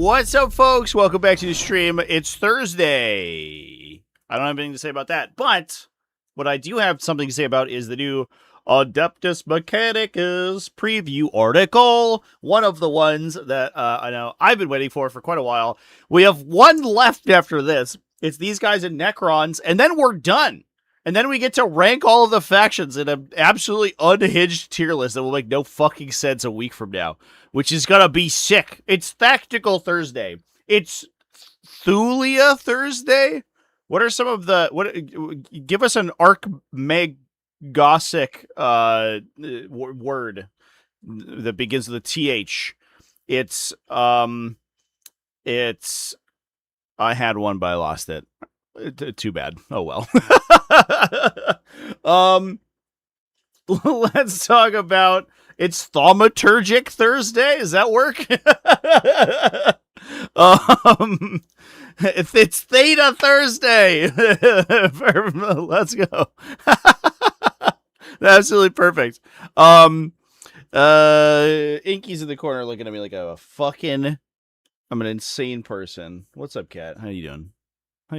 What's up, folks? Welcome back to the stream. It's Thursday. I don't have anything to say about that, but what I do have something to say about is the new Adeptus Mechanicus preview article. One of the ones that I know I've been waiting for quite a while. We have one left after this. It's these guys in Necrons, and then we're done. And then we get to rank all of the factions in an absolutely unhinged tier list that will make no fucking sense a week from now, which is gonna be sick. It's Tactical Thursday. It's Thulia Thursday. What are some of the give us an Archmagosic word that begins with a TH. It's I had one but I lost it. Too bad. Oh well. Let's talk about it's Thaumaturgic Thursday. Does that work? It's Theta Thursday. Let's go. Absolutely perfect. Inky's in the corner looking at me like I'm an insane person. What's up, Cat? How you doing?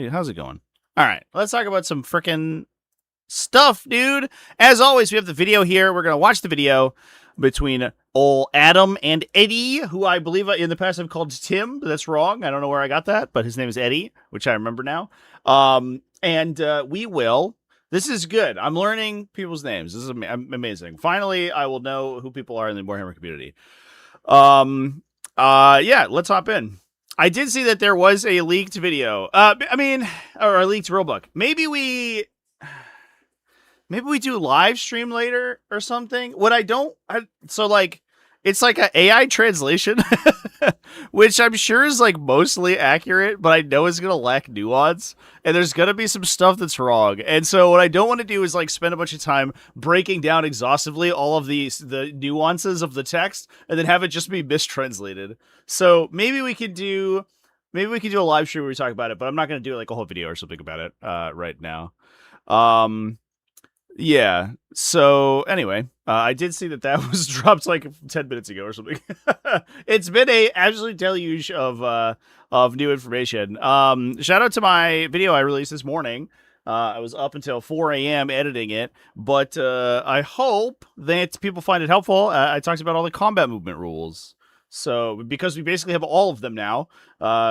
How's it going? All right, let's talk about some frickin' stuff, dude. As always, we have the video here. We're going to watch the video between old Adam and Eddie, who I believe in the past I've called Tim. That's wrong. I don't know where I got that, but his name is Eddie, which I remember now. We will. This is good. I'm learning people's names. This is amazing. Finally, I will know who people are in the Warhammer community. Yeah, let's hop in. I did see that there was a leaked video. Or a leaked rulebook. Maybe we do live stream later or something. It's like an AI translation, which I'm sure is like mostly accurate, but I know it's gonna lack nuance, and there's gonna be some stuff that's wrong. And so what I don't want to do is like spend a bunch of time breaking down exhaustively all of the nuances of the text, and then have it just be mistranslated. So maybe we could do a live stream where we talk about it, but I'm not gonna do like a whole video or something about it right now. Yeah. So anyway, I did see that was dropped like 10 minutes ago or something. It's been a absolute deluge of new information. Shout out to my video I released this morning. I was up until 4 a.m. editing it, but I hope that people find it helpful. I talked about all the combat movement rules. So because we basically have all of them now,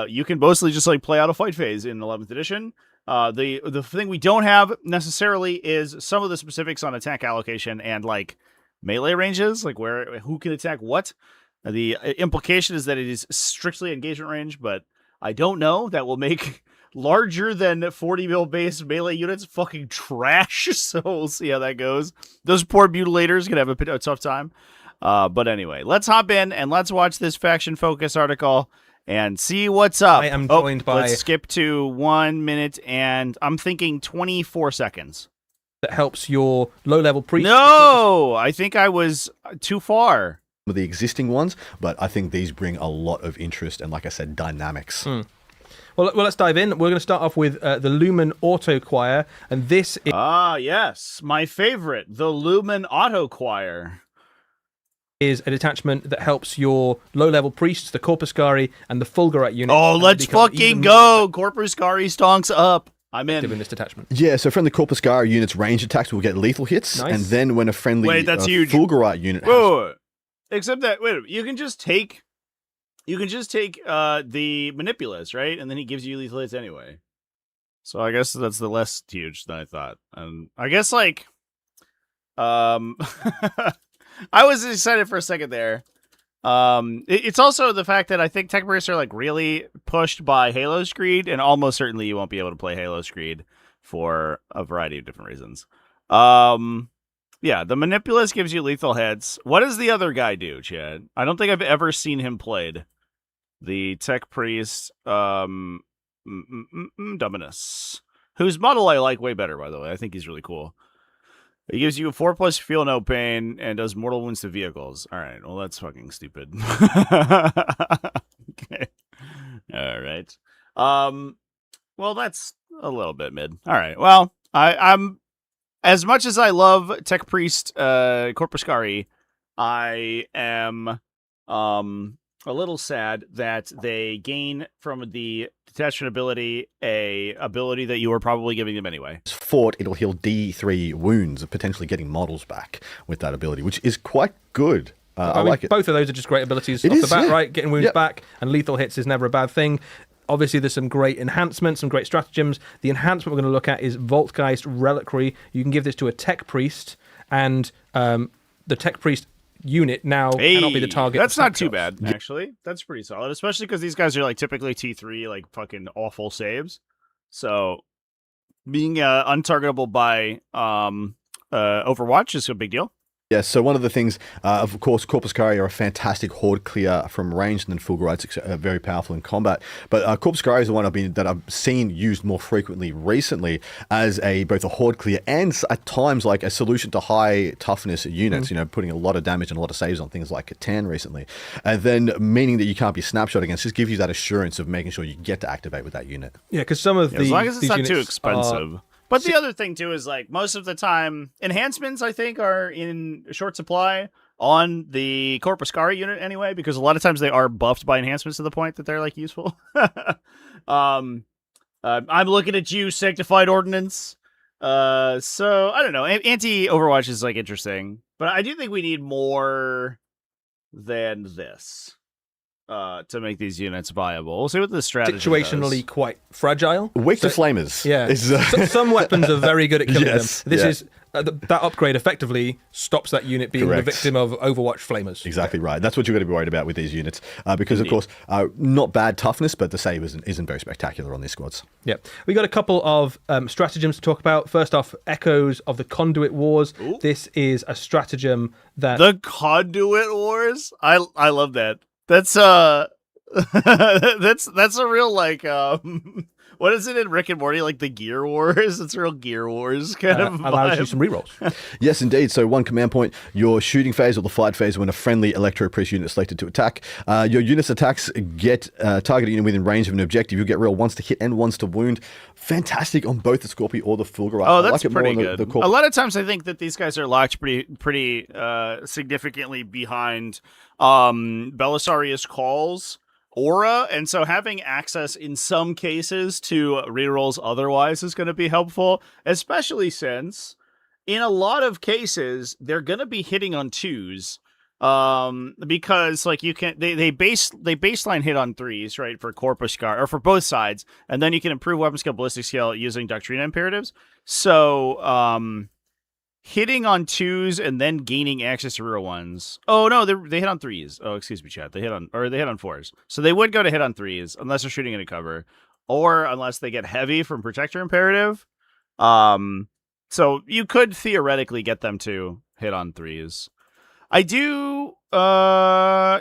you can mostly just like play out a fight phase in 11th edition. The thing we don't have necessarily is some of the specifics on attack allocation and like melee ranges, like who can attack what. The implication is that it is strictly engagement range, but I don't know. That will make larger than 40 mil base melee units fucking trash. So we'll see how that goes. Those poor mutilators can have a tough time. But anyway, let's hop in and let's watch this faction focus article and see what's up. I am joined by... Let's skip to 1 minute and I'm thinking 24 seconds. That helps your low-level priest... No! I think I was too far. The existing ones, but I think these bring a lot of interest and, like I said, dynamics. Well, let's dive in. We're going to start off with the Lumen Auto Choir, and this is... yes. My favorite, the Lumen Auto Choir. Is a detachment that helps your low-level priests, the Corpuscari, and the Fulgurite units. Oh, let's fucking go! Corpuscari stonks up. I'm in this detachment. Yeah, so friendly Corpuscari units' range attacks will get lethal hits, nice. And then when a friendly that's huge. Fulgurite unit has... Except that, you can just take the Manipulus, right? And then he gives you lethal hits anyway. So I guess that's the less huge than I thought. And I guess, like... I was excited for a second there. It's also the fact that I think tech priests are like really pushed by Halo Screed, and almost certainly you won't be able to play Halo Screed for a variety of different reasons. Yeah, the Manipulus gives you lethal hits. What does the other guy do, Chad? I don't think I've ever seen him played. The tech priest, Dominus, whose model I like way better, by the way. I think he's really cool. He gives you a 4+ feel no pain and does mortal wounds to vehicles. All right. Well, that's fucking stupid. Okay. All right. Well, that's a little bit mid. All right. Well, I'm as much as I love Tech Priest Corpuscari, I am a little sad that they gain from the detachment ability a ability that you were probably giving them anyway. Fort, it'll heal D3 wounds, potentially getting models back with that ability, which is quite good. I mean, like it. Both of those are just great abilities It off is, the bat, yeah. right? Getting wounds Yep. back and lethal hits is never a bad thing. Obviously, there's some great enhancements, some great stratagems. The enhancement we're going to look at is Voltgeist Reliquary. You can give this to a Tech Priest, and the Tech Priest unit now cannot be the target. That's of not too snapshots. bad, actually. That's pretty solid, especially because these guys are like typically T3, like fucking awful saves. So being untargetable by Overwatch is a big deal. Yeah, so one of the things, of course, Corpus Cari are a fantastic horde clear from range, and then Fulgurite's very powerful in combat. But Corpus Cari is the one I've seen used more frequently recently as both a horde clear and at times like a solution to high toughness units. You know, putting a lot of damage and a lot of saves on things like Catan recently, and then meaning that you can't be snapshot against. Just gives you that assurance of making sure you get to activate with that unit. Yeah, because some of As long as it's these not too units expensive. But the other thing, too, is like most of the time, enhancements, I think, are in short supply on the Corpus Cari unit anyway, because a lot of times they are buffed by enhancements to the point that they're like useful. I'm looking at you, Sanctified Ordnance. So, I don't know. Anti-Overwatch is like interesting, but I do think we need more than this to make these units viable. We'll see what the strategy situationally does. quite fragile. Weak to flamers. Yeah, Is, some weapons are very good at killing Yes, them. This yeah. is that upgrade effectively stops that unit being Correct. the victim of Overwatch flamers. Exactly right. That's what you're going to be worried about with these units, because of course, not bad toughness, but the save isn't very spectacular on these squads. Yeah, we got a couple of stratagems to talk about. First off, Echoes of the Conduit Wars. Ooh. This is a stratagem that The Conduit Wars? I love that. That's that's a real like what is it in Rick and Morty, like the Gear Wars? It's a real Gear Wars kind of allows you vibe. some rerolls. Yes, indeed. So one command point, your shooting phase or the fight phase when a friendly Electro-Priest unit is selected to attack. Your unit's attacks get targeted unit within range of an objective. You get real once to hit and once to wound. Fantastic on both the Scorpio or the Fulgurite. Oh, I that's like it more pretty on good. the A lot of times I think that these guys are locked pretty significantly behind Belisarius Call's aura, and so having access in some cases to rerolls otherwise is going to be helpful, especially since in a lot of cases they're going to be hitting on twos, because like you can they baseline hit on threes, right, for Corpus Cari or for both sides, and then you can improve weapon skill, ballistic skill using Doctrina imperatives. So hitting on twos and then gaining access to real ones. Oh no, they hit on threes. Oh, excuse me, chat. They hit on fours. So they would go to hit on threes unless they're shooting into cover, or unless they get heavy from Protector Imperative. So you could theoretically get them to hit on threes. I do. I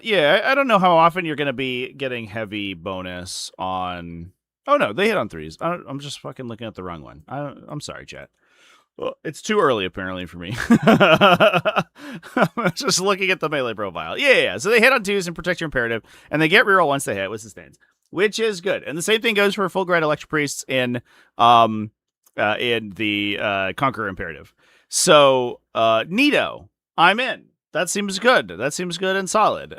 don't know how often you're going to be getting heavy bonus on. Oh no, they hit on threes. I'm just fucking looking at the wrong one. I'm sorry, chat. Well, it's too early, apparently, for me. I'm just looking at the melee profile. Yeah. So they hit on twos and Protect Your Imperative, and they get reroll once they hit with sustains, which is good. And the same thing goes for Fulgurite Electro Priests in the Conqueror Imperative. So, Nito, I'm in. That seems good. That seems good and solid,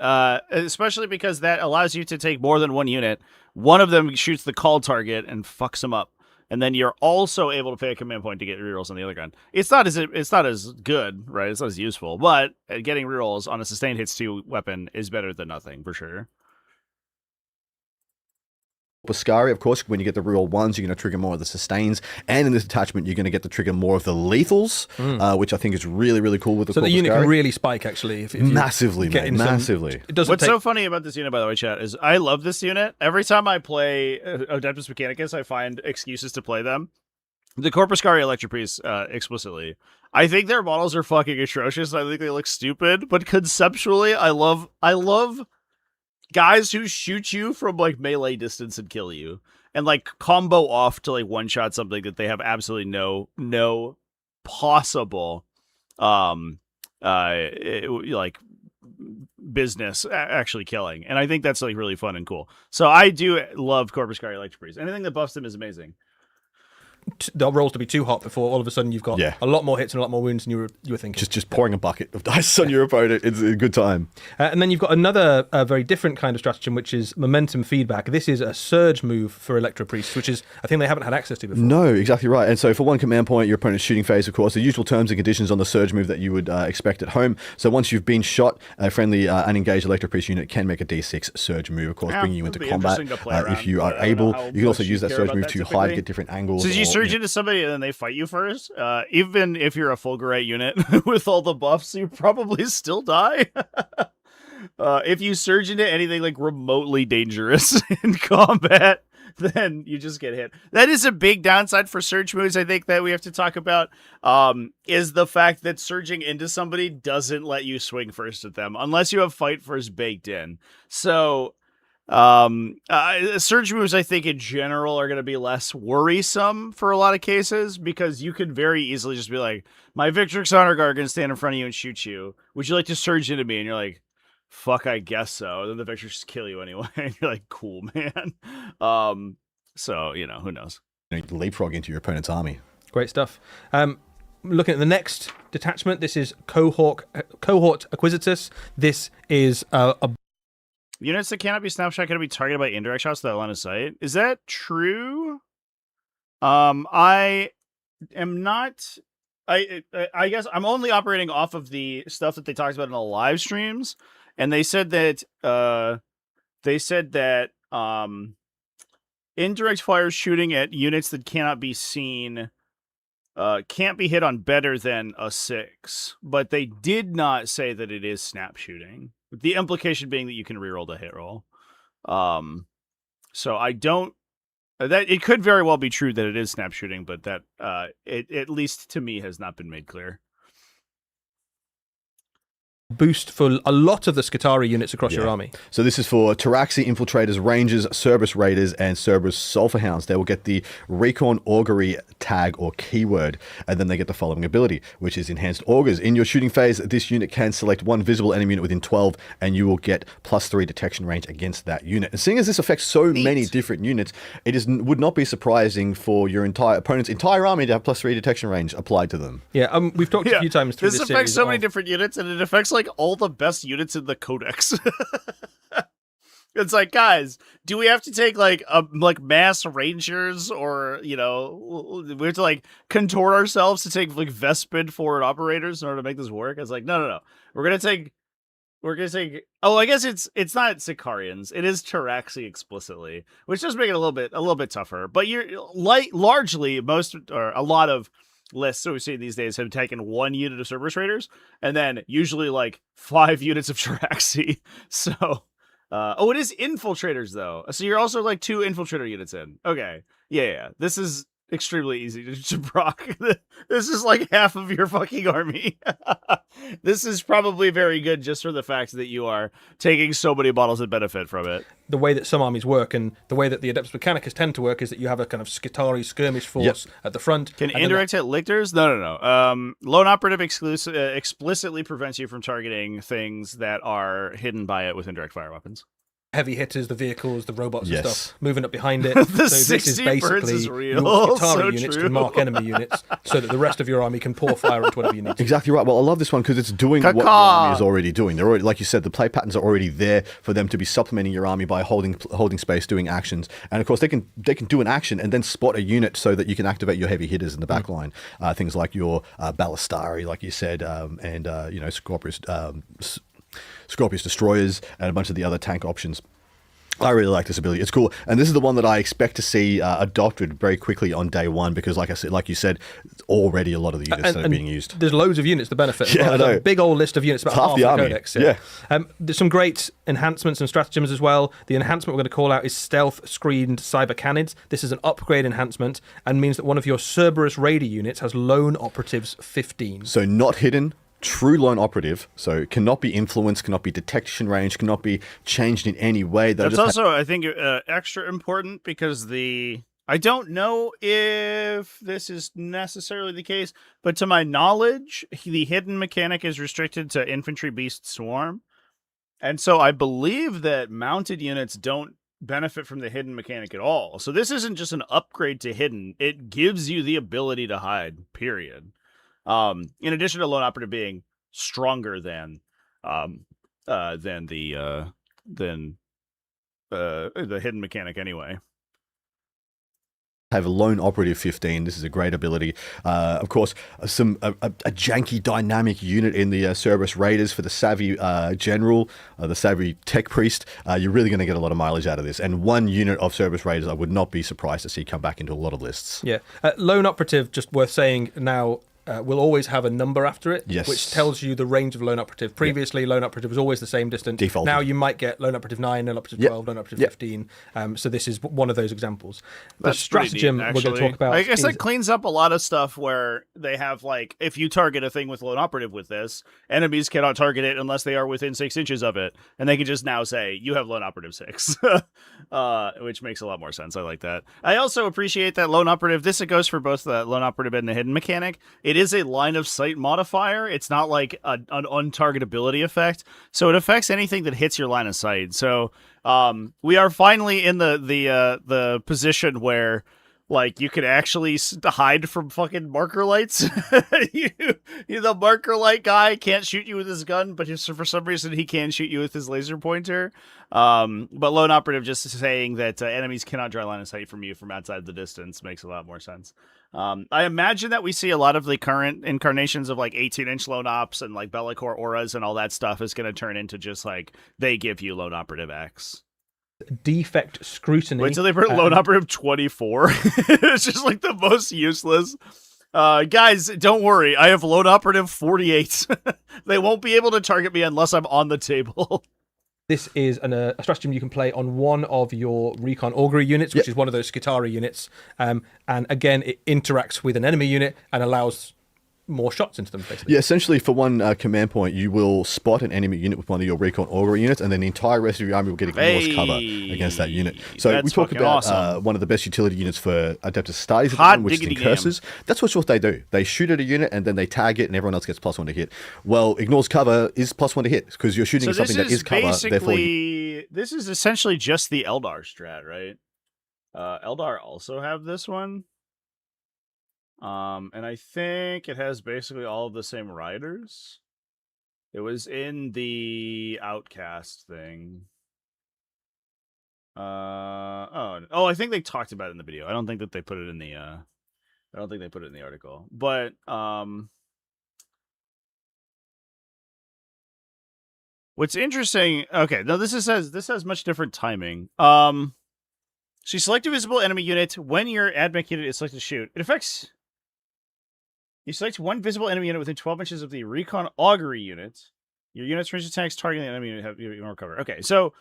especially because that allows you to take more than one unit. One of them shoots the call target and fucks them up. And then you're also able to pay a command point to get rerolls on the other gun. It's not as good, right? It's not as useful, but getting rerolls on a sustained hits 2 weapon is better than nothing for sure. Boscari, of course, when you get the real ones, you're going to trigger more of the sustains, and in this attachment, you're going to get to trigger more of the lethals, which I think is really, really cool with the So the Corpus unit Cari. can really spike, actually. If you Massively, get mate, in some- massively. It doesn't What's take... so funny about this unit, by the way, chat, is I love this unit. Every time I play Adeptus Mechanicus, I find excuses to play them. The Corpus Cari Electro Priest, explicitly. I think their models are fucking atrocious. I think they look stupid, but conceptually, I love guys who shoot you from like melee distance and kill you, and like combo off to like one shot something that they have absolutely no possible like business actually killing. And I think that's like really fun and cool. So I do love Corpus Cari Electro Priest. Anything that buffs them is amazing. the rolls to be too hot before all of a sudden you've got a lot more hits and a lot more wounds than you were thinking. Just pouring a bucket of dice on your opponent. It's a good time. And then you've got another very different kind of stratagem, which is momentum feedback. This is a surge move for Electro Priests, which is a thing they haven't had access to before. No, exactly right. And so for one command point, your opponent's shooting phase, of course, the usual terms and conditions on the surge move that you would expect at home. So once you've been shot, a friendly unengaged Electro Priest unit can make a D6 surge move, of course, bringing you into combat. If you are able, you can also use that surge move to hide, get different angles. So you surge into somebody and then they fight you first? Even if you're a Fulgurite unit with all the buffs, you probably still die. If you surge into anything like remotely dangerous in combat, then you just get hit. That is a big downside for surge moves, I think, that we have to talk about, is the fact that surging into somebody doesn't let you swing first at them, unless you have fight first baked in. So surge moves, I think, in general are going to be less worrisome for a lot of cases, because you can very easily just be like, my Victrix Honor Guard can stand in front of you and shoot you. Would you like to surge into me? And you're like, fuck, I guess so. And then the Victrix just kill you anyway. And you're like, cool, man. So, who knows? You leapfrog into your opponent's army. Great stuff. Looking at the next detachment, this is Cohort Acquisitus. This is a units that cannot be snapshot can be targeted by indirect shots without line of sight. Is that true? I am not. I guess I'm only operating off of the stuff that they talked about in the live streams, and they said that indirect fire shooting at units that cannot be seen can't be hit on better than a 6, but they did not say that it is snap shooting. The implication being that you can reroll the hit roll. So I don't. That it could very well be true that it is snap shooting, but that it at least to me has not been made clear. Boost for a lot of the Skitarii units across your army. So this is for Taraxi Infiltrators, Rangers, Cerberus Raiders, and Cerberus Sulphur Hounds. They will get the Recon Augury tag or keyword, and then they get the following ability, which is Enhanced Augurs. In your shooting phase, this unit can select one visible enemy unit within 12, and you will get +3 detection range against that unit. And seeing as this affects so many different units, it would not be surprising for your opponent's entire army to have +3 detection range applied to them. Yeah, we've talked a few times through this This affects series so many different units, and it affects like all the best units in the codex. It's like, guys, do we have to take like mass rangers, or we have to like contort ourselves to take like Vespid forward operators in order to make this work? It's like, no. We're gonna take. Oh, I guess it's not Sicarians. It is Taraxi explicitly, which does make it a little bit tougher. But you're largely most or a lot of lists that we see these days have taken 1 unit of Cerberus Raiders and then usually like 5 units of Taraxi. So, it is Infiltrators though. So you're also like 2 Infiltrator units in. Okay, yeah. This is extremely easy to proc. This is like half of your fucking army. This is probably very good just for the fact that you are taking so many bottles that benefit from it. The way that some armies work and the way that the Adeptus Mechanicus tend to work is that you have a kind of Skitarii skirmish force at the front. Can indirect hit lictors? No. Lone Operative explicitly prevents you from targeting things that are hidden by it with indirect fire weapons. Heavy hitters, the vehicles, the robots and stuff, moving up behind it. The so this is basically your Skitarii units can mark enemy units so that the rest of your army can pour fire into whatever you need to. Exactly right. Well, I love this one because it's doing what your army is already doing. They're already, like you said, the play patterns are already there for them to be supplementing your army by holding space, doing actions. And of course, they can do an action and then spot a unit so that you can activate your heavy hitters in the back line. Things like your Ballistari, like you said, and Scorpius Destroyers, and a bunch of the other tank options. I really like this ability. It's cool. And this is the one that I expect to see adopted very quickly on day one because, like you said, it's already a lot of the units that are being used. There's loads of units to benefit. Yeah, there's a big old list of units, about half the army. Codex. Yeah. There's some great enhancements and stratagems as well. The enhancement we're going to call out is Stealth Screened Cyber Canids. This is an upgrade enhancement and means that one of your Cerberus Raider units has Lone Operatives 15. So not hidden. True lone operative, so cannot be influenced, cannot be detection range, cannot be changed in any way. That's also, I think, extra important because I don't know if this is necessarily the case, but to my knowledge, the hidden mechanic is restricted to Infantry Beast Swarm. And so I believe that mounted units don't benefit from the hidden mechanic at all. So this isn't just an upgrade to hidden. It gives you the ability to hide, period. In addition to lone operative being stronger than the hidden mechanic anyway. Have a lone operative 15. This is a great ability. Of course, a janky dynamic unit in the Cerberus Raiders for the savvy general, the savvy tech priest. You're really going to get a lot of mileage out of this. And one unit of Cerberus Raiders, I would not be surprised to see come back into a lot of lists. Yeah, lone operative. Just worth saying now. Will always have a number after it, which tells you the range of lone operative. Previously, lone operative was always the same distance. Default. Now you might get lone operative 9, lone operative 12, lone operative 15. So this is one of those examples. That's the stratagem neat, we're going to talk about. I guess that cleans up a lot of stuff where they have, like, if you target a thing with lone operative with this, enemies cannot target it unless they are within 6 inches of it, and they can just now say, you have lone operative 6, which makes a lot more sense. I like that. I also appreciate that lone operative, this it goes for both the lone operative and the hidden mechanic. It is a line of sight modifier. It's not like an untargetability effect, so it affects anything that hits your line of sight. So we are finally in the position where, like, you could actually hide from fucking marker lights. The marker light guy can't shoot you with his gun, but for some reason he can shoot you with his laser pointer. But lone operative just saying that enemies cannot draw line of sight from you from outside the distance makes a lot more sense. I imagine that we see a lot of the current incarnations of, like, 18-inch lone ops and, like, Bellicor auras and all that stuff is going to turn into just, like, they give you lone operative X. Defect scrutiny. Wait till they put lone operative 24. It's just, like, the most useless. Guys, don't worry. I have lone operative 48. They won't be able to target me unless I'm on the table. This is a stratagem you can play on one of your Recon Augury units, which is one of those Skitarii units. And again, it interacts with an enemy unit and allows more shots into them, basically. Yeah, essentially for one command point, you will spot an enemy unit with one of your Recon Augury units, and then the entire rest of your army will get ignored cover against that unit. So we talk about awesome. One of the best utility units for Adeptus studies, which is in curses. That's what they do. They shoot at a unit, and then they tag it, and everyone else gets +1 to hit. Well, ignores cover is +1 to hit, because you're shooting at something that is cover, therefore... This is essentially just the Eldar strat, right? Eldar also have this one. And I think it has basically all of the same riders. It was in the Outcast thing. I think they talked about it in the video. I don't think that they put it in the article. But what's interesting, okay, no, this has much different timing. So you select a visible enemy unit when your Admech unit is selected to shoot. It affects... You select one visible enemy unit within 12 inches of the Recon Augury unit. Your unit's range attacks targeting the enemy unit have ignore cover. Okay, so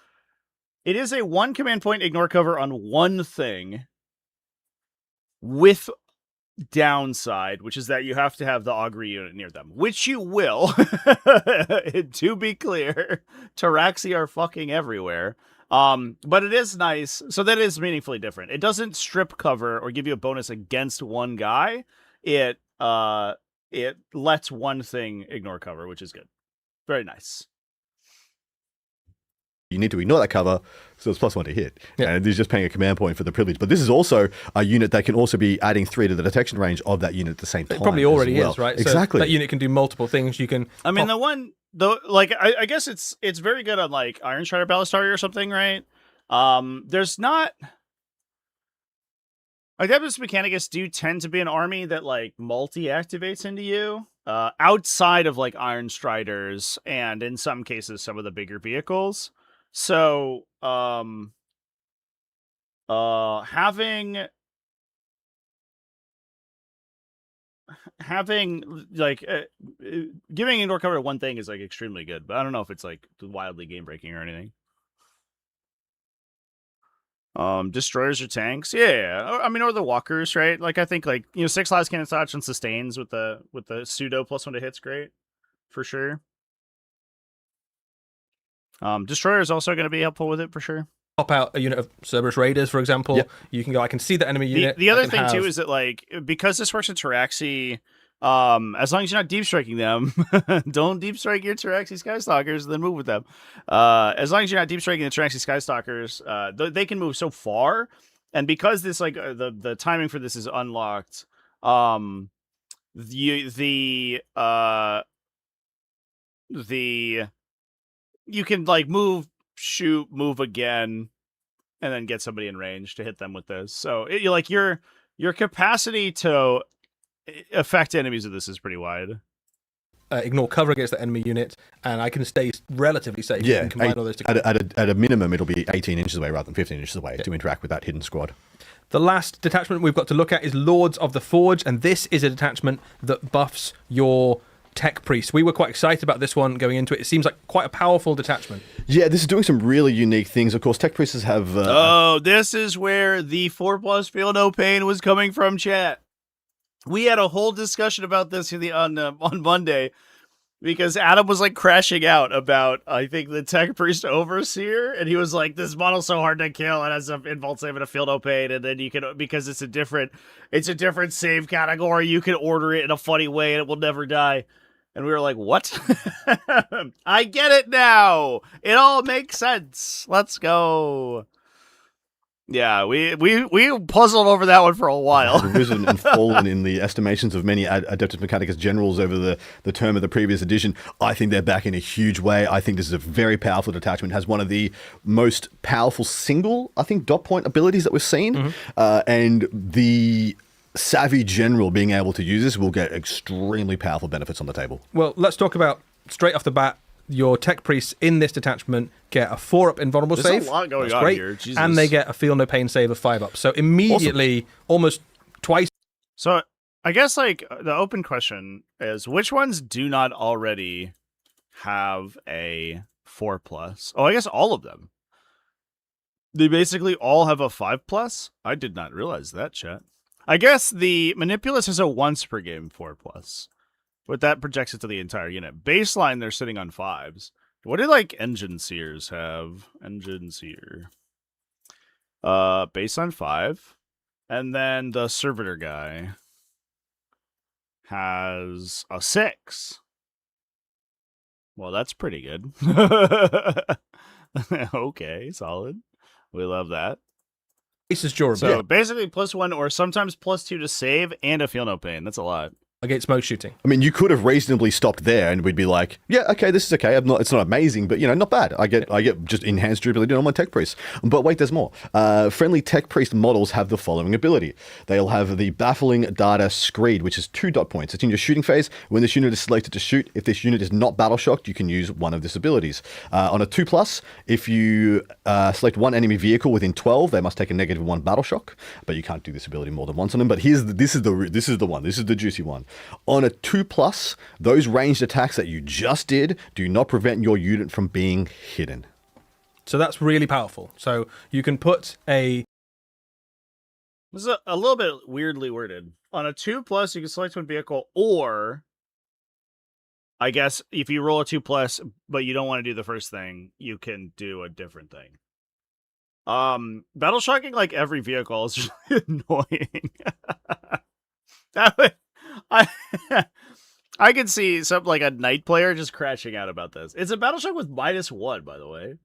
it is a 1 command point ignore cover on one thing with downside, which is that you have to have the Augury unit near them, which you will. To be clear, Taraxi are fucking everywhere. But it is nice. So that is meaningfully different. It doesn't strip cover or give you a bonus against one guy. It lets one thing ignore cover, which is good. Very nice. You need to ignore that cover, so it's +1 to hit. Yeah. And it's just paying a command point for the privilege. But this is also a unit that can also be adding 3 to the detection range of that unit at the same time. It probably already is, right? Exactly. So that unit can do multiple things. You can... I mean, I guess it's very good on, like, Iron Strider Ballistari or something, right? There's not... Adeptus Mechanicus do tend to be an army that, like, multi-activates into you, outside of, like, Iron Striders, and in some cases, some of the bigger vehicles. So, having like giving indoor cover to one thing is, like, extremely good, but I don't know if it's, like, wildly game breaking or anything. Destroyers or tanks, yeah. I mean, or the walkers, right? Like, I think, like, 6 lives, cannon dodge, and sustains with the pseudo +1 to hit's great for sure. Destroyer is also going to be helpful with it for sure. Pop out a unit of Cerberus Raiders, for example. Yep. You can go, I can see the enemy unit. The other thing too is that, like, because this works in Taraxi, As long as you're not deep striking them, don't deep strike your Tyraxi Skystalkers, then move with them. As long as you're not deep striking the Tyraxi Skystalkers, they can move so far, and because this like the timing for this is unlocked, the you can like move, shoot, move again, and then get somebody in range to hit them with this. So your capacity to affect enemies with this is pretty wide. Ignore cover against the enemy unit, and I can stay relatively safe. Yeah, and combine all those together. at a minimum, it'll be 18 inches away rather than 15 inches away to interact with that hidden squad. The last detachment we've got to look at is Lords of the Forge, and this is a detachment that buffs your Tech Priest. We were quite excited about this one going into it. It seems like quite a powerful detachment. Yeah, this is doing some really unique things. Of course, Tech Priests have... this is where the 4+ feel no pain was coming from, chat. We had a whole discussion about this on Monday, because Adam was like crashing out about, I think, the Tech Priest Overseer, and he was like, this model's so hard to kill, it has an invuln save and a feel no pain, and then you can, because it's a different save category, you can order it in a funny way and it will never die. And we were like, what? I get it now. It all makes sense. Let's go. Yeah, we puzzled over that one for a while. Risen and fallen in the estimations of many Adeptus Mechanicus generals over the term of the previous edition. I think they're back in a huge way. I think this is a very powerful detachment. It has one of the most powerful single, I think, dot point abilities that we've seen. And the savvy general being able to use this will get extremely powerful benefits on the table. Well, let's talk about, straight off the bat, your Tech Priests in this detachment get a 4-up invulnerable save. There's a lot going That's on great. here. Jesus. And they get a Feel No Pain save of 5-up. So immediately, almost twice. So I guess like the open question is, which ones do not already have a 4+? Oh, I guess all of them. They basically all have a 5+? I did not realize that, chat. I guess the Manipulus is a once per game 4+, but that projects it to the entire unit. Baseline, they're sitting on 5s. What do like Engine Seers have? Engine Seer. Baseline 5. And then the Servitor guy has a 6. Well, that's pretty good. Okay, solid. We love that. Is durable. So basically +1 or sometimes +2 to save and a feel no pain. That's a lot. Against smoke shooting. I mean, you could have reasonably stopped there, and we'd be like, "Yeah, okay, this is okay. It's not amazing, but not bad. I get just enhanced durability on my Tech Priest." But wait, there's more. Friendly Tech Priest models have the following ability. They'll have the Baffling Data Screed, which is 2 dot points. It's in your shooting phase. When this unit is selected to shoot, if this unit is not battle shocked, you can use one of this abilities. On a 2+, if you select one enemy vehicle within 12, they must take a -1 battle shock. But you can't do this ability more than once on them. But this is the one. This is the juicy one. On a 2+, those ranged attacks that you just did do not prevent your unit from being hidden. So that's really powerful. So you can put a... This is a little bit weirdly worded. On a 2+, you can select one vehicle, or I guess if you roll a 2+, but you don't want to do the first thing, you can do a different thing. Battle shocking like every vehicle is really annoying. That would... I could see something like a knight player just crashing out about this. It's a battle shock with -1, by the way.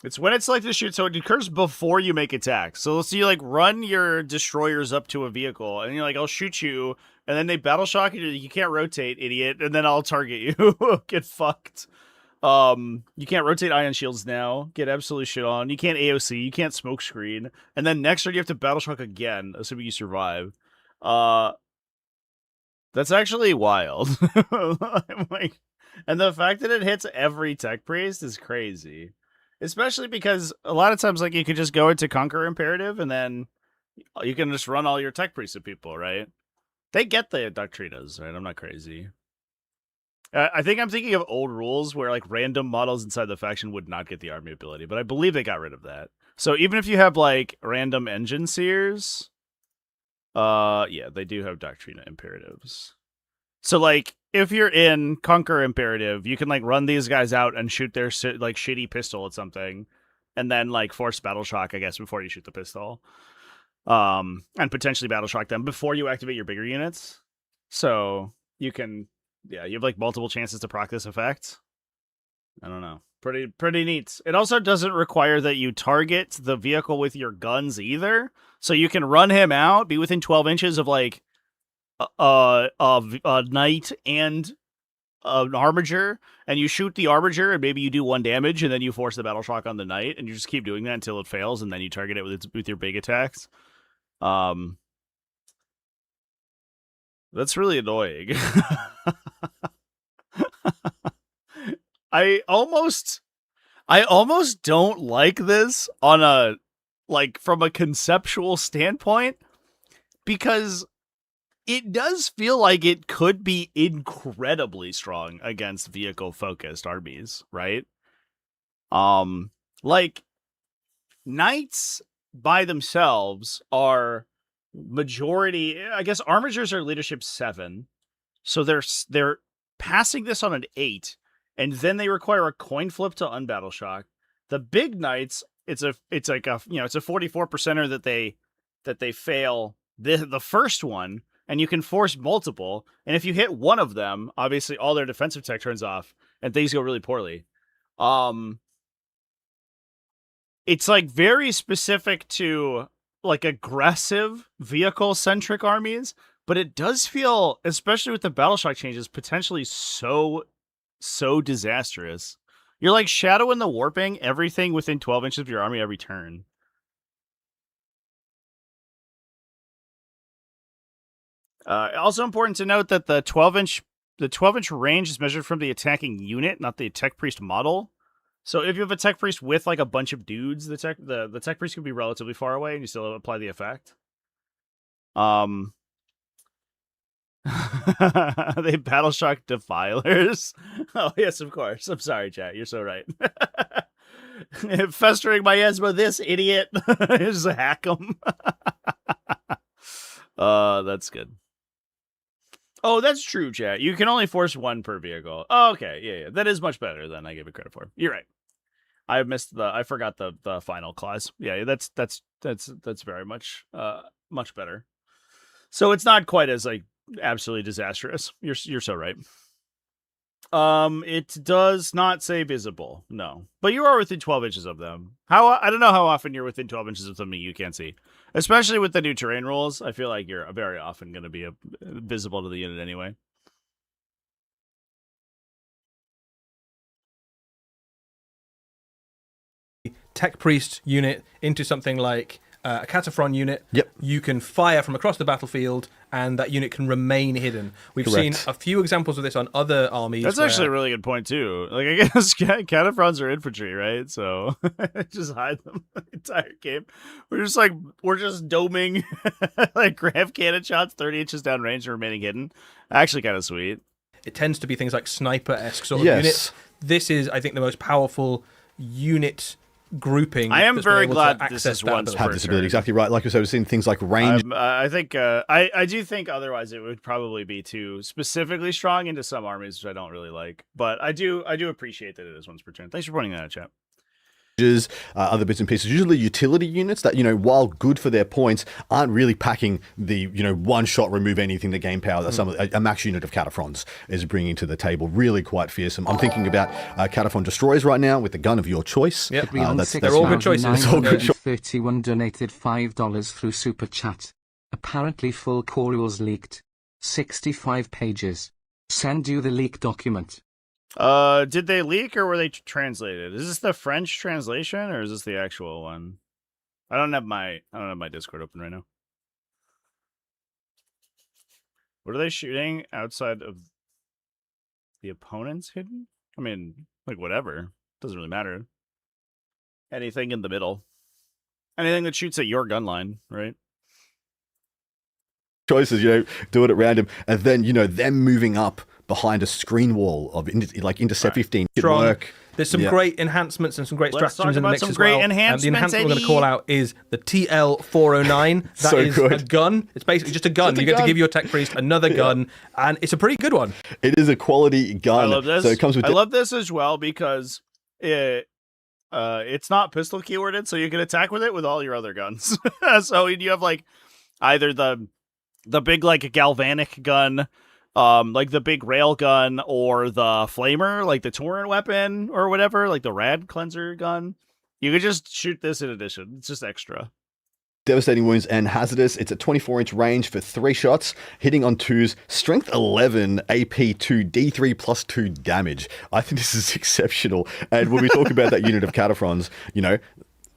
It's when it's selected to shoot, so it occurs before you make attacks. So you like run your destroyers up to a vehicle, and you're like, I'll shoot you, and then they battle shock you. You can't rotate, idiot, and then I'll target you. Get fucked. You can't rotate ion shields now. Get absolute shit on. You can't AOC. You can't smoke screen. And then next turn you have to battle shock again, assuming you survive. That's actually wild. Like, and the fact that it hits every Tech Priest is crazy. Especially because a lot of times, like, you could just go into Conquer Imperative and then you can just run all your Tech Priests at people, right? They get the Doctrinas, right? I'm not crazy. I think I'm thinking of old rules where, like, random models inside the faction would not get the army ability, but I believe they got rid of that. So even if you have, like, random Engine Seers... yeah, they do have Doctrina Imperatives. So, like, if you're in Conquer Imperative, you can, like, run these guys out and shoot their, like, shitty pistol at something, and then, like, force Battle Shock, I guess, before you shoot the pistol. and potentially battle shock them before you activate your bigger units. So you can, you have like multiple chances to proc this effect. I don't know. Pretty neat. It also doesn't require that you target the vehicle with your guns either. So you can run him out, be within 12 inches of like a knight and an armiger, and you shoot the armiger, and maybe you do 1 damage, and then you force the battle shock on the knight, and you just keep doing that until it fails, and then you target it with your big attacks. That's really annoying. I almost don't like this on a, like, from a conceptual standpoint, because it does feel like it could be incredibly strong against vehicle-focused armies, right? Like, knights by themselves are majority, I guess armigers are leadership 7, so they're passing this on an 8, and then they require a coin flip to unbattle shock. The big knights, it's like a, it's a 44%er that they fail the first one, and you can force multiple, and if you hit one of them, obviously all their defensive tech turns off, and things go really poorly. It's like very specific to like aggressive vehicle-centric armies, but it does feel, especially with the battle shock changes, potentially so disastrous. You're like shadowing the warping everything within 12 inches of your army every turn. Also important to note that the 12-inch range is measured from the attacking unit, not the tech priest model. So if you have a tech priest with like a bunch of dudes, the tech priest can be relatively far away, and you still apply the effect. They battle shock defilers. Oh yes, of course. I'm sorry, chat. You're so right. Festering miasma, this idiot. Just hack him. That's good. Oh, that's true, chat. You can only force 1 per vehicle. Oh, okay, yeah. That is much better than I gave it credit for. You're right. I forgot the final clause. Yeah, that's very much much better. So it's not quite as like absolutely disastrous. You're so right. It does not say visible, no. But you are within 12 inches of them. I don't know how often you're within 12 inches of something you can't see. Especially with the new terrain rules, I feel like you're very often going to be visible to the unit anyway. Tech priest unit into something like a Cataphron unit. Yep. You can fire from across the battlefield, and that unit can remain hidden. We've seen a few examples of this on other armies. That's actually a really good point too. Like, I guess Cataphrons are infantry, right? So just hide them the entire game. We're just doming like grav cannon shots 30 inches downrange and remaining hidden. Actually, kind of sweet. It tends to be things like sniper-esque sort of units. This is, I think, the most powerful unit grouping. I am very glad this is once have this ability. Exactly right. Like I said, we've seen things like range. I think I do think otherwise it would probably be too specifically strong into some armies, which I don't really like. But I do appreciate that it is once per turn. Thanks for pointing that out, chat. Other bits and pieces, usually utility units that, while good for their points, aren't really packing the, one-shot remove anything to game power that a max unit of Cataphrons is bringing to the table. Really quite fearsome. I'm thinking about Cataphron Destroyers right now with the gun of your choice. Yep. They're all good choices. 31 donated $5 through Super Chat. Apparently full core rules leaked. 65 pages. Send you the leak document. Did they leak or were they translated? Is this the French translation or is this the actual one? I don't have my Discord open right now. What are they shooting outside of the opponent's hidden? I mean, like whatever. Doesn't really matter. Anything in the middle. Anything that shoots at your gun line, right? Choices, do it at random, and then them moving up behind a screen wall of intercept 15 Strong. Work. There's some great enhancements and some great stratagems in the mix some as great well. Enhancements, and the enhancement we're going to call out is the TL409. That So is good. a gun. It's basically just a gun. Just a You get gun. to give your tech priest another gun, and it's a pretty good one. It is a quality gun. I love this. So it comes with I love this as well because It's not pistol keyworded, so you can attack with it with all your other guns. So you have like either the big like galvanic gun, like the big rail gun, or the flamer, like the torrent weapon or whatever, like the rad cleanser gun. You could just shoot this in addition. It's just extra. Devastating wounds and hazardous. It's a 24-inch range for 3 shots, hitting on 2s, strength 11, AP 2, D3 plus 2 damage. I think this is exceptional. And when we talk about that unit of Cataphrons, you know,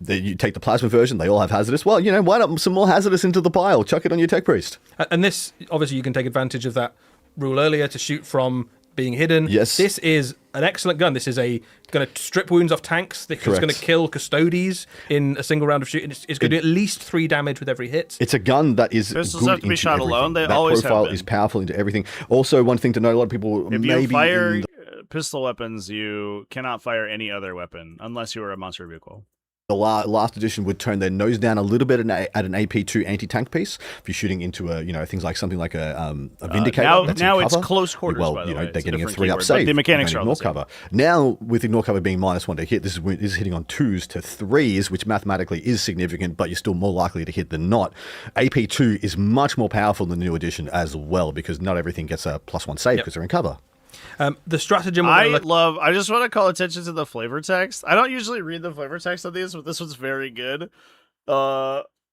you take the plasma version, they all have hazardous. Well, you know, why not some more hazardous into the pile? Chuck it on your tech priest. And this, obviously, you can take advantage of that rule earlier to shoot from being hidden. Yes. This is an excellent gun. This is going to strip wounds off tanks. This is going to kill custodes in a single round of shooting. It's going to do at least 3 damage with every hit. It's a gun that is pistols good have to be into shot everything. alone. They that always profile have been. is powerful into everything. Also, one thing to note: a lot of people if maybe you fire pistol weapons, you cannot fire any other weapon unless you are a monster vehicle. the last edition would turn their nose down a little bit at an AP2 anti-tank piece if you're shooting into a, you know, things like something like a Vindicator. Now it's close quarters. Well, by the you know, way. they're It's getting a different 3-up keyword, save. but the mechanics and are ignore all the same. cover. Now with ignore cover being -1 to hit, this is hitting on 2s to 3s, which mathematically is significant, but you're still more likely to hit than not. AP2 is much more powerful than the new edition as well, because not everything gets a +1 save because they're in cover. The stratagem. I just want to call attention to the flavor text. I don't usually read the flavor text on these, but this one's very good.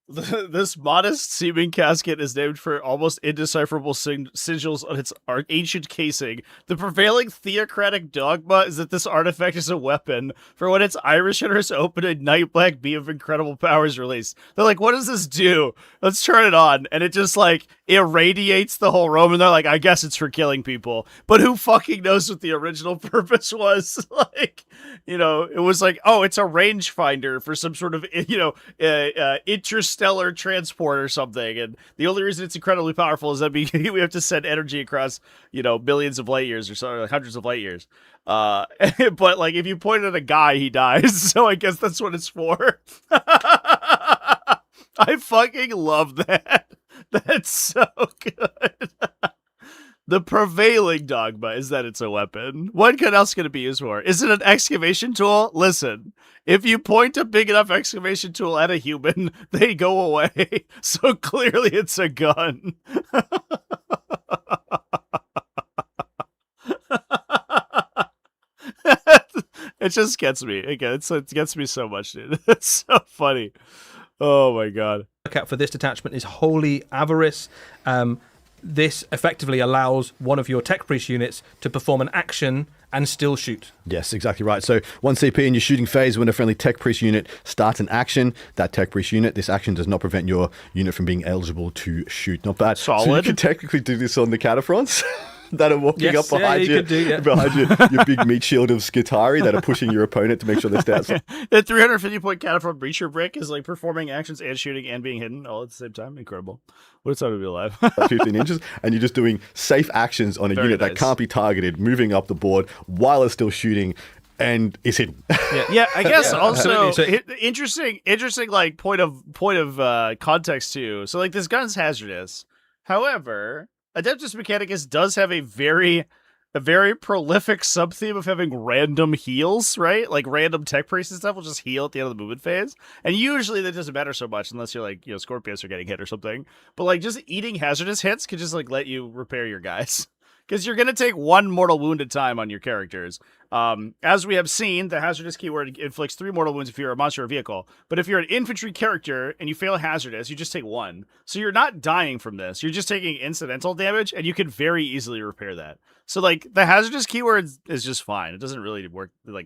This modest seeming casket is named for almost indecipherable sigils on its ancient casing. The prevailing theocratic dogma is that this artifact is a weapon, for when its Irish hitters open, a night black beam of incredible powers released. They're like, what does this do? Let's turn it on. And it just like irradiates the whole room, and they're like, I guess it's for killing people. But who fucking knows what the original purpose was? Like, you know, it was like, oh, it's a rangefinder for some sort of, you know, interstellar transport or something, and the only reason it's incredibly powerful is that we have to send energy across, you know, millions of light years or so, like hundreds of light years. But like if you point at a guy, he dies. So I guess that's what it's for. I fucking love that. That's so good. The prevailing dogma is that it's a weapon. What else can it be used for? Is it an excavation tool? Listen, if you point a big enough excavation tool at a human, they go away. So clearly it's a gun. It just gets me. Again, it gets me so much, dude. It's so funny. Oh my god. Look out for this detachment is Holy Avarice. This effectively allows one of your tech priest units to perform an action and still shoot. Yes, exactly right. So 1 CP in your shooting phase when a friendly tech priest unit starts an action. That tech priest unit, this action does not prevent your unit from being eligible to shoot. Not bad. Solid. So you can technically do this on the Cataphrons that are walking up behind behind your big meat shield of Skitari that are pushing your opponent to make sure they stay outside. The 350-point Cataphront Breacher Brick is like performing actions and shooting and being hidden all at the same time. Incredible. What a time to be alive. 15 inches, and you're just doing safe actions on a unit that can't be targeted, moving up the board while it's still shooting, and is hidden. Yeah, I guess Yeah, also absolutely. interesting like point of context too. So like this gun's hazardous. However, Adeptus Mechanicus does have a very prolific sub-theme of having random heals, right? Like random tech priests and stuff will just heal at the end of the movement phase. And usually that doesn't matter so much unless you're like, you know, Scorpius are getting hit or something. But like just eating hazardous hits could just like let you repair your guys. Because you're going to take 1 mortal wound at a time on your characters. As we have seen, the hazardous keyword inflicts 3 mortal wounds if you're a monster or vehicle. But if you're an infantry character and you fail hazardous, you just take 1. So you're not dying from this. You're just taking incidental damage, and you can very easily repair that. So like the hazardous keyword is just fine. It doesn't really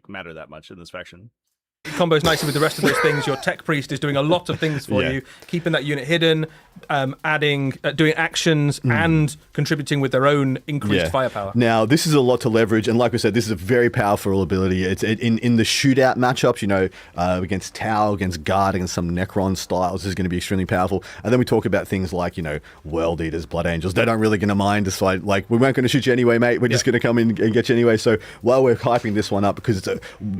matter that much in this faction. It combos nicely with the rest of those things. Your tech priest is doing a lot of things for you, keeping that unit hidden, doing actions, and contributing with their own increased firepower. Now, this is a lot to leverage, and like we said, this is a very powerful ability. It's in the shootout matchups, you know, against Tau, against Guard, against some Necron styles, this is going to be extremely powerful. And then we talk about things like, you know, World Eaters, Blood Angels. They don't really going to mind us. Like, we weren't going to shoot you anyway, mate. We're just going to come in and get you anyway. So while we're hyping this one up, because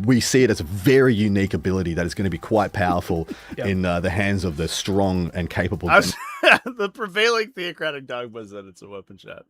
we see it as a very unique ability that is going to be quite powerful in the hands of the strong and capable. The prevailing theocratic dogma is that it's a weapon shot.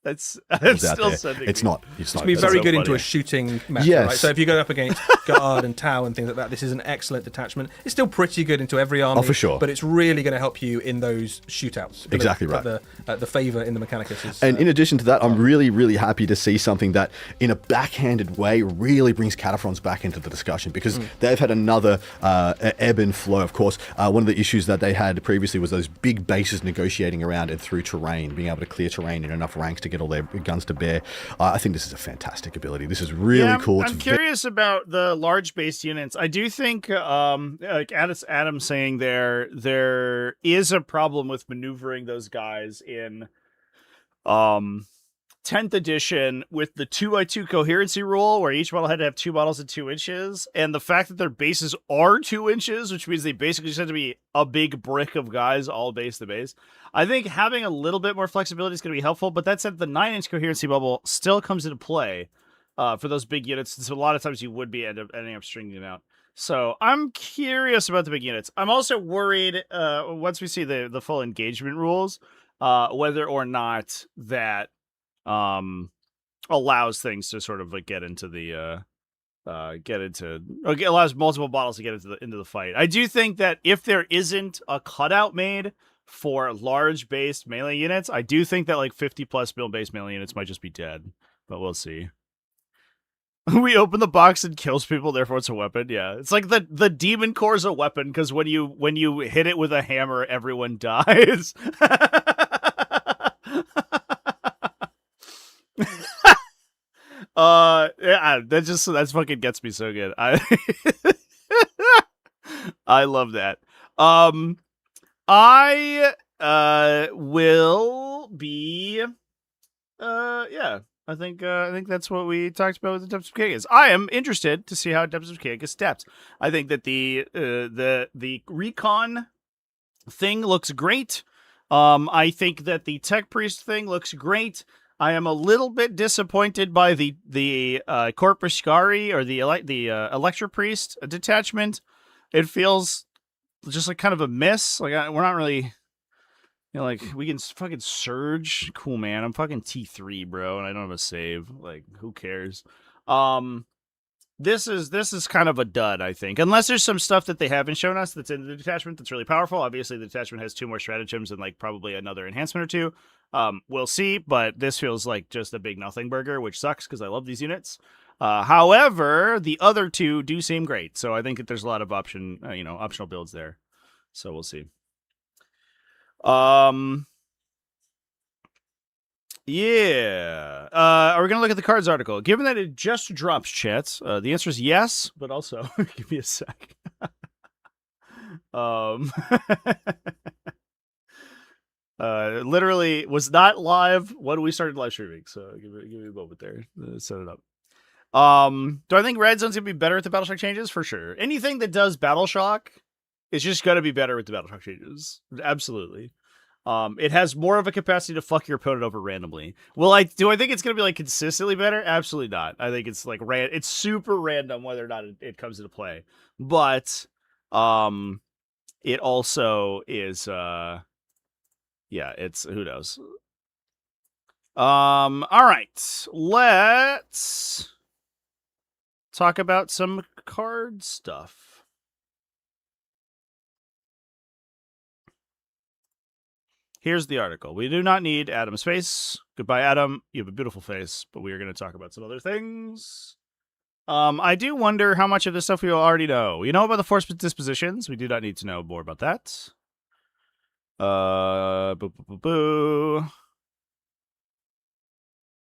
That's out still there. sending It's me. not. It's not. To be That's very so good into funny. a shooting match, Yes. right? So if you go up against Guard and Tau and things like that, this is an excellent detachment. It's still pretty good into every army. Oh, for sure. But it's really going to help you in those shootouts. Gonna Exactly put right. The favour in the Mechanicus is... And in addition to that, I'm really, really happy to see something that, in a backhanded way, really brings Cataphrons back into the discussion, because they've had another ebb and flow. Of course, one of the issues that they had previously was those big bases negotiating around and through terrain, being able to clear terrain in enough ranks to get all their guns to bear. I think this is a fantastic ability. This is really cool. I'm curious about the large base units. I do think, like Adam saying there is a problem with maneuvering those guys in 10th edition with the 2x2 coherency rule, where each model had to have 2 models at 2 inches, and the fact that their bases are 2 inches, which means they basically just have to be a big brick of guys all base to base. I think having a little bit more flexibility is going to be helpful, but that said, the 9-inch coherency bubble still comes into play for those big units, so a lot of times you would be ending up stringing them out. So I'm curious about the big units. I'm also worried, once we see the full engagement rules, whether or not that allows things to sort of like get into the allows multiple models to get into the fight. I do think that if there isn't a cutout made for large based melee units, I do think that like 50 plus mil based melee units might just be dead, but we'll see. We open the box and kills people, therefore it's a weapon. Yeah, it's like the demon core is a weapon because when you hit it with a hammer, everyone dies. Yeah, that fucking gets me so good. I love that. I will be yeah. I think that's what we talked about with the Adeptus Mechanicus. I am interested to see how Adeptus Mechanicus steps. I think that the recon thing looks great. I think that the Tech Priest thing looks great. I am a little bit disappointed by the Corpus Scari or the Electro Priest detachment. It feels just like kind of a miss. Like we're not really. You know, like, we can fucking surge. Cool, man. I'm fucking T3, bro, and I don't have a save. Like, who cares? This is kind of a dud, I think. Unless there's some stuff that they haven't shown us that's in the detachment that's really powerful. Obviously, the detachment has 2 more stratagems and, like, probably another enhancement or 2. We'll see, but this feels like just a big nothing burger, which sucks because I love these units. However, the other 2 do seem great, so I think that there's a lot of optional builds there. So we'll see. Yeah. Are we gonna look at the cards article? Given that it just dropped, chat, the answer is yes, but also give me a sec. Literally was not live when we started live streaming, so give me a moment there to set it up. Do I think Red Zone's gonna be better with the Battle Shock changes? For sure. Anything that does Battle Shock is just gonna be better with the Battle Shock changes. Absolutely. It has more of a capacity to fuck your opponent over randomly. Do I think it's gonna be like consistently better? Absolutely not. I think it's like it's super random whether or not it comes into play. But it also is yeah, it's who knows. All right. Let's talk about some card stuff. Here's the article. We do not need Adam's face. Goodbye, Adam. You have a beautiful face, but we are going to talk about some other things. I do wonder how much of this stuff we already know. You know about the force dispositions. We do not need to know more about that. Boo, boo, boo, boo.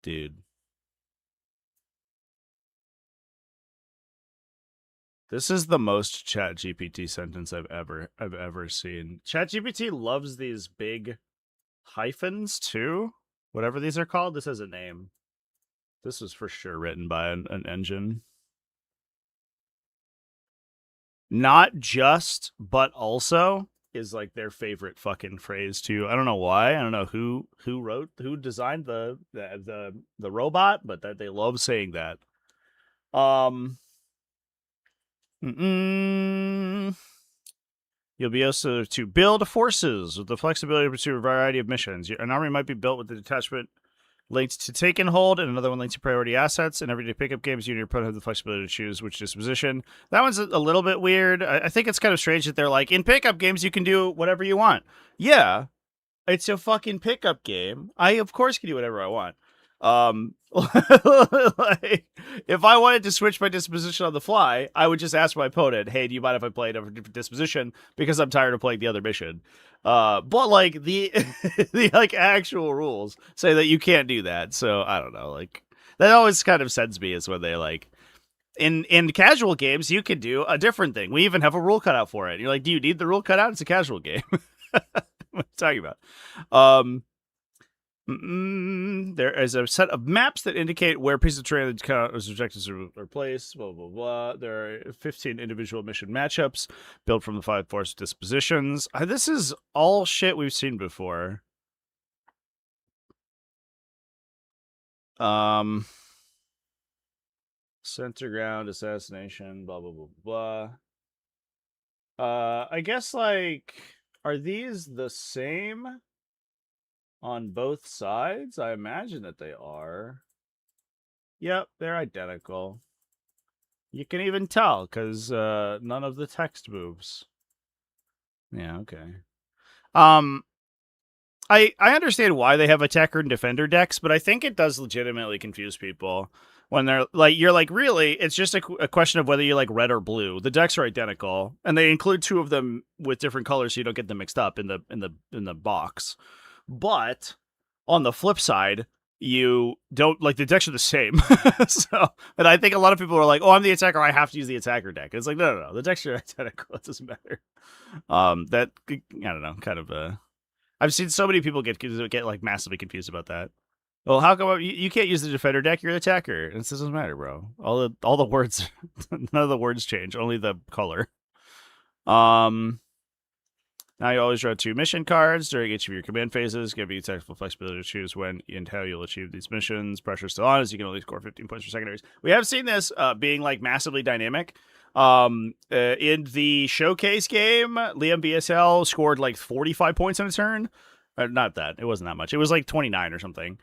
Dude. This is the most ChatGPT sentence I've ever seen. ChatGPT loves these big hyphens too. Whatever these are called, this has a name. This was for sure written by an engine. Not just, but also is like their favorite fucking phrase too. I don't know why. I don't know who designed the robot, but that they love saying that. You'll be able to build forces with the flexibility to pursue a variety of missions. An army might be built with the detachment linked to take and hold, and another one linked to priority assets. In everyday pickup games, you and your opponent have the flexibility to choose which disposition. That one's a little bit weird. I think it's kind of strange that they're like, in pickup games, you can do whatever you want. Yeah, it's a fucking pickup game. I, of course, can do whatever I want. Like, if I wanted to switch my disposition on the fly, I would just ask my opponent, hey, do you mind if I play a different disposition? Because I'm tired of playing the other mission. But like the the like actual rules say that you can't do that. So I don't know. Like that always kind of sends me is when they like in casual games, you can do a different thing. We even have a rule cutout for it. You're like, do you need the rule cutout? It's a casual game. What are you talking about? There is a set of maps that indicate where pieces of terrain as objectives are placed. Blah blah blah. There are 15 individual mission matchups built from the 5 force dispositions. This is all shit we've seen before. Center ground, assassination, blah blah blah blah. I guess like, are these the same on both sides? I imagine that they are. Yep, they're identical. You can even tell because none of the text moves. Yeah, okay. I understand why they have attacker and defender decks, but I think it does legitimately confuse people when they're like, you're like, really, it's just a question of whether you like red or blue. The decks are identical, and they include 2 of them with different colors, so you don't get them mixed up in the box. But on the flip side, you don't like the decks are the same. So, and I think a lot of people are like, "Oh, I'm the attacker. I have to use the attacker deck." And it's like, no. The decks are identical. It doesn't matter. That I don't know, kind of I've seen so many people get like massively confused about that. Well, how come you can't use the defender deck? You're the attacker. And it doesn't matter, bro. All the words, none of the words change. Only the color. Now you always draw 2 mission cards during each of your command phases, giving you tactical flexibility to choose when and how you'll achieve these missions. Pressure still on, as you can only score 15 points for secondaries. We have seen this being like massively dynamic. In the showcase game, Liam BSL scored like 45 points in a turn. Not that. It wasn't that much. It was like 29 or something.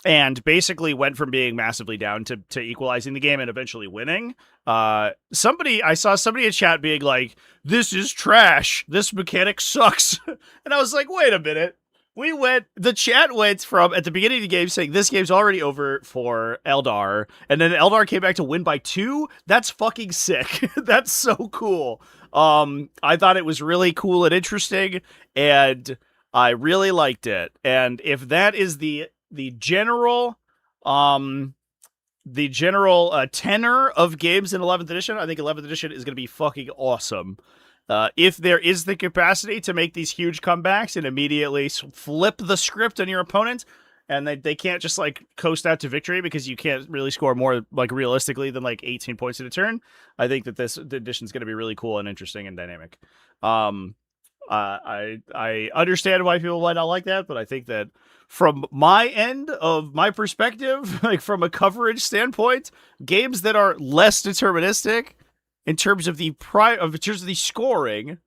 And basically went from being massively down to equalizing the game and eventually winning. I saw somebody in chat being like, this is trash. This mechanic sucks. And I was like, wait a minute. The chat went from at the beginning of the game saying this game's already over for Eldar, and then Eldar came back to win by 2. That's fucking sick. That's so cool. I thought it was really cool and interesting, and I really liked it. And if that is the general tenor of games in 11th edition, I think 11th edition is going to be fucking awesome. If there is the capacity to make these huge comebacks and immediately flip the script on your opponent, and they can't just like coast out to victory because you can't really score more like realistically than like 18 points in a turn, I think that this edition is going to be really cool and interesting and dynamic. I understand why people might not like that, but I think that from my end of my perspective, like from a coverage standpoint, games that are less deterministic in terms of the scoring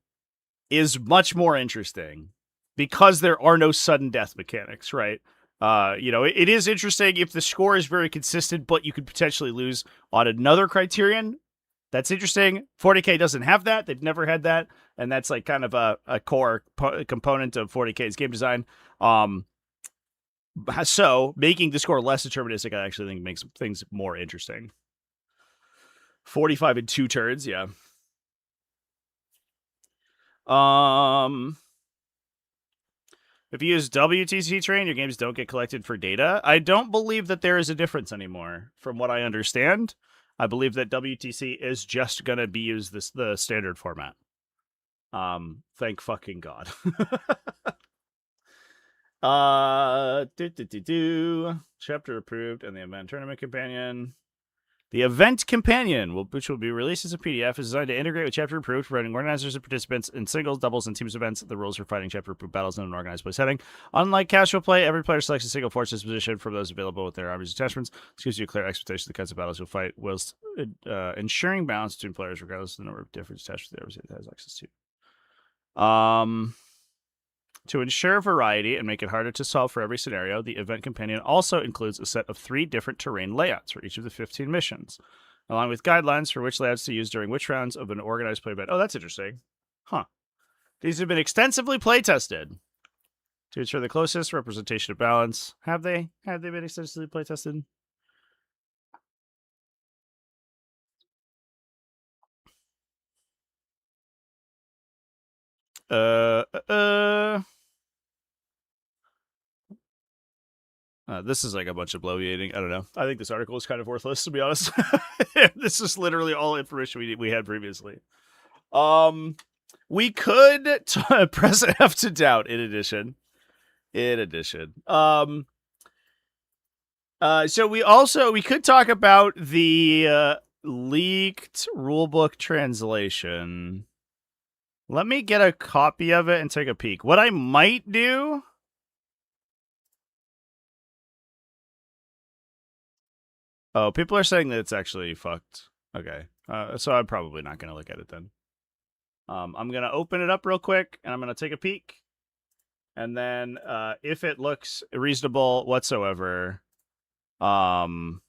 is much more interesting because there are no sudden death mechanics, right? It is interesting if the score is very consistent, but you could potentially lose on another criterion. That's interesting. 40k doesn't have that. They've never had that. And that's like kind of a core component of 40k's game design. So making the score less deterministic, I actually think makes things more interesting. 45 in 2 turns, yeah. If you use WTC terrain, your games don't get collected for data. I don't believe that there is a difference anymore, from what I understand. I believe that WTC is just gonna be used the standard format. Thank fucking God. Chapter approved and the event tournament companion. The event companion, which will be released as a PDF, is designed to integrate with chapter approved, providing organizers and participants in singles, doubles, and teams events the rules for fighting chapter approved battles in an organized play setting. Unlike casual play, every player selects a single force disposition from those available with their armies attachments. This gives you a clear expectation of the kinds of battles you'll fight, whilst ensuring balance between players regardless of the number of different attachments the adversary has access to. To ensure variety and make it harder to solve for every scenario, the event companion also includes a set of 3 different terrain layouts for each of the 15 missions, along with guidelines for which layouts to use during which rounds of an organized play event. Oh, that's interesting. Huh. These have been extensively playtested to ensure the closest representation of balance. Have they? Have they been extensively playtested? This is like a bunch of bloviating. I don't know. I think this article is kind of worthless, to be honest. This is literally all information we had previously. We could press F to doubt. In addition. So we could talk about the leaked rulebook translation. Let me get a copy of it and take a peek. What I might do. Oh, people are saying that it's actually fucked. Okay. So I'm probably not going to look at it then. I'm going to open it up real quick, and I'm going to take a peek. And then if it looks reasonable whatsoever, then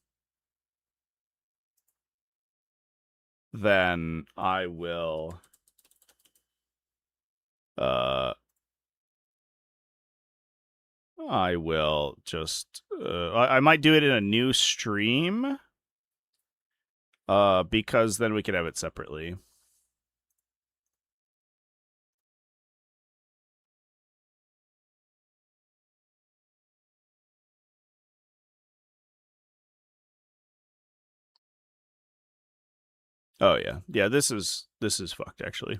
I will... I will just... I might do it in a new stream. Because then we could have it separately. Oh yeah. Yeah, this is fucked actually.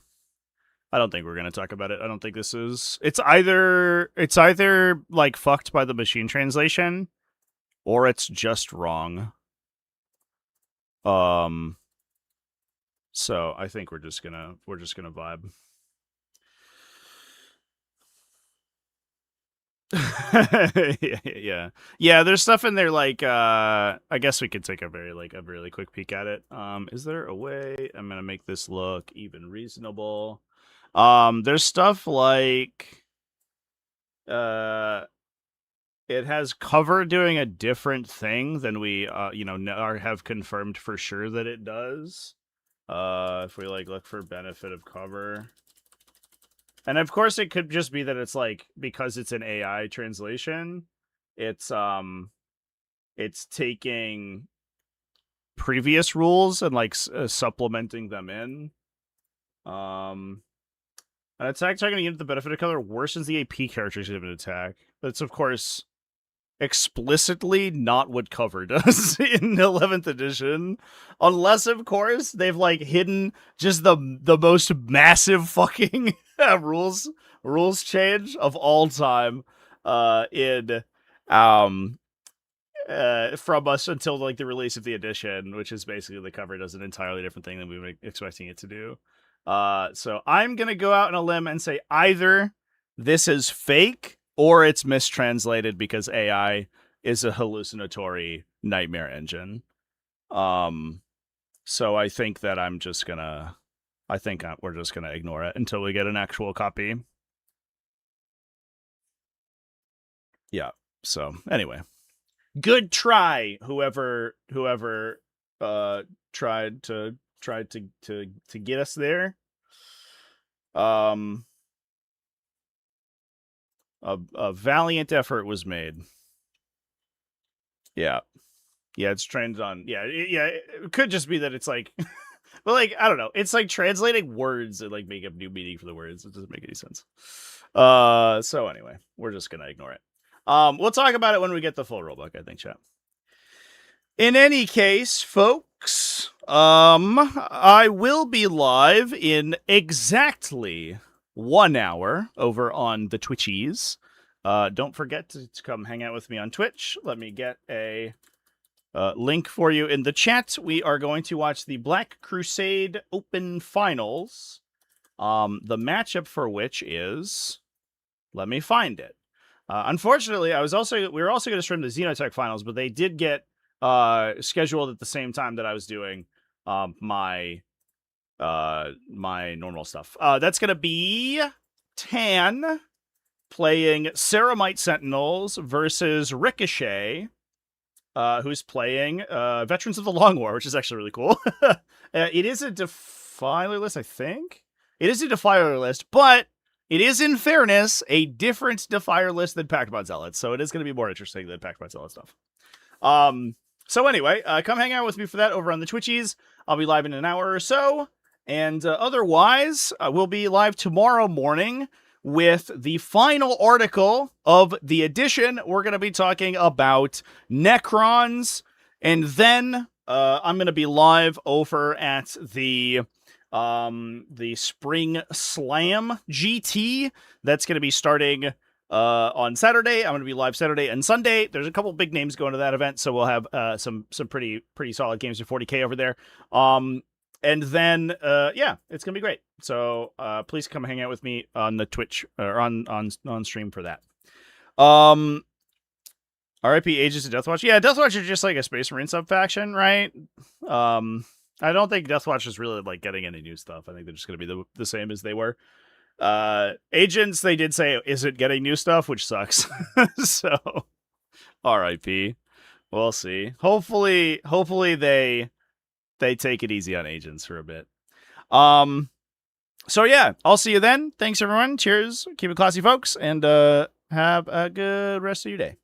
I don't think we're going to talk about it. I don't think this is... It's either like fucked by the machine translation or it's just wrong. So I think we're just going to vibe. Yeah, there's stuff in there like I guess we could take a really quick peek at it. Is there a way I'm going to make this look even reasonable? There's stuff like it has cover doing a different thing than we have confirmed for sure that it does. If we look for benefit of cover. And of course it could just be that it's because it's an AI translation, it's taking previous rules and supplementing them in. An attack targeting a unit with the benefit of color worsens the AP characteristic of an attack. That's, of course, explicitly not what cover does in 11th edition. Unless, of course, they've, hidden just the most massive fucking rules change of all time from us until, the release of the edition, which is basically the cover does an entirely different thing than we were expecting it to do. So I'm going to go out on a limb and say either this is fake or it's mistranslated because AI is a hallucinatory nightmare engine. So I think that we're just going to ignore it until we get an actual copy. Yeah. So anyway, good try. Whoever tried to get us there. A valiant effort was made. Yeah, it's trained on. It could just be that it's but I don't know. It's translating words and make up new meaning for the words. It doesn't make any sense. So anyway, we're just gonna ignore it. We'll talk about it when we get the full rulebook, I think, chat. In any case, folks, I will be live in exactly 1 hour over on the Twitchies. Don't forget to come hang out with me on Twitch. Let me get a link for you in the chat. We are going to watch the Black Crusade Open Finals. The matchup for which is... Let me find it. Unfortunately, we were also going to stream the Xenotech Finals, but they did get scheduled at the same time that I was doing my normal stuff. That's gonna be Tan playing Ceramite Sentinels versus Ricochet, who's playing Veterans of the Long War, which is actually really cool. It is a Defiler list, I think. It is a Defiler list, but it is, in fairness, a different Defiler list than Pact Mod Zealots, so it is going to be more interesting than Pact Mod Zealot stuff. So anyway, come hang out with me for that over on the Twitchies. I'll be live in an hour or so, and otherwise, we'll be live tomorrow morning with the final article of the edition. We're going to be talking about Necrons, and then I'm going to be live over at the Spring Slam GT. That's going to be starting on Saturday. I'm going to be live Saturday and Sunday. There's a couple big names going to that event, so we'll have some pretty solid games of 40k over there. And then yeah, it's gonna be great. So please come hang out with me on the Twitch or on stream for that. RIP Agents of Deathwatch. Yeah, Deathwatch are just like a Space Marine sub faction, right? I don't think Deathwatch is really like getting any new stuff. I think they're just gonna be the same as they were. Agents, they did say isn't getting new stuff, which sucks. So RIP. We'll see. Hopefully they take it easy on Agents for a bit. So yeah, I'll see you then. Thanks everyone. Cheers. Keep it classy, folks, and have a good rest of your day.